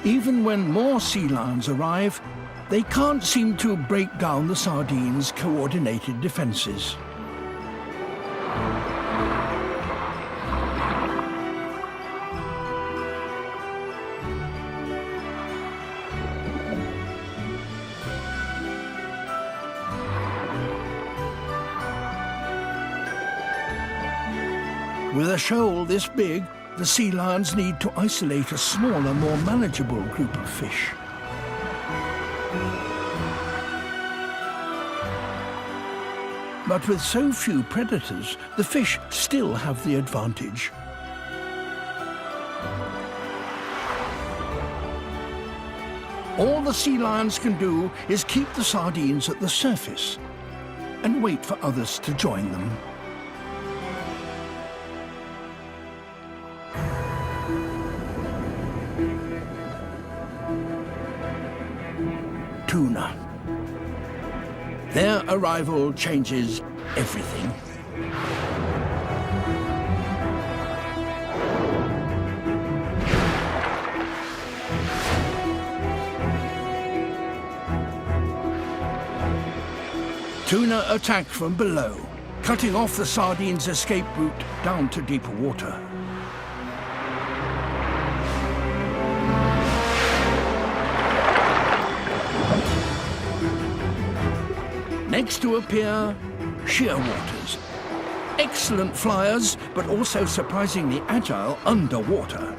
Even when more sea lions arrive, they can't seem to break down the sardines' coordinated defenses. With a shoal this big, the sea lions need to isolate a smaller, more manageable group of fish. But with so few predators, the fish still have the advantage. All the sea lions can do is keep the sardines at the surface and wait for others to join them. Tuna. Their arrival changes everything. Tuna attack from below, cutting off the sardines' escape route down to deeper water. Next to appear shearwaters. Excellent flyers, but also surprisingly agile underwater.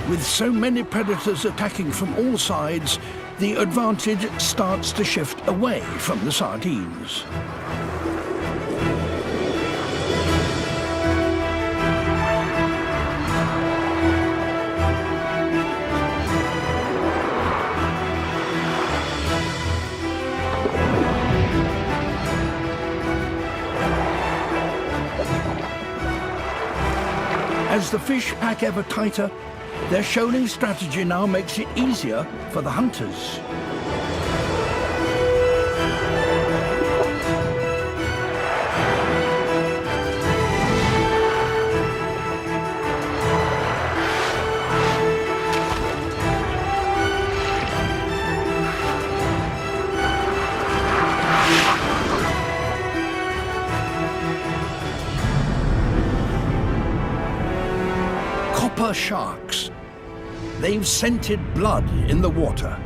With so many predators attacking from all sides, the advantage starts to shift away from the sardines. As the fish pack ever tighter, their shoaling strategy now makes it easier for the hunters. Copper sharks. They've scented blood in the water.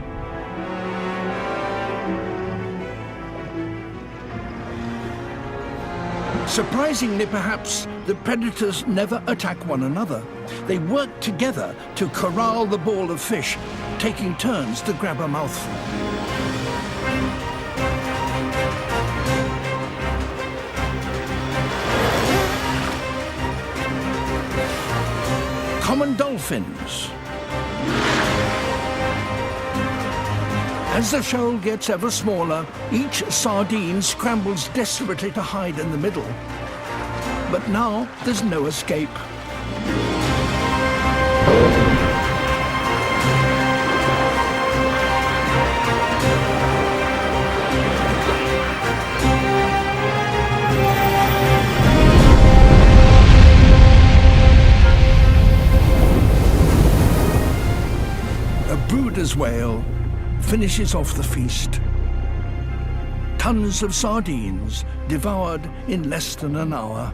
Surprisingly, perhaps, the predators never attack one another. They work together to corral the ball of fish, taking turns to grab a mouthful. Common dolphins. As the shoal gets ever smaller, each sardine scrambles desperately to hide in the middle. But now there's no escape. Brooder's whale finishes off the feast. Tons of sardines devoured in less than an hour.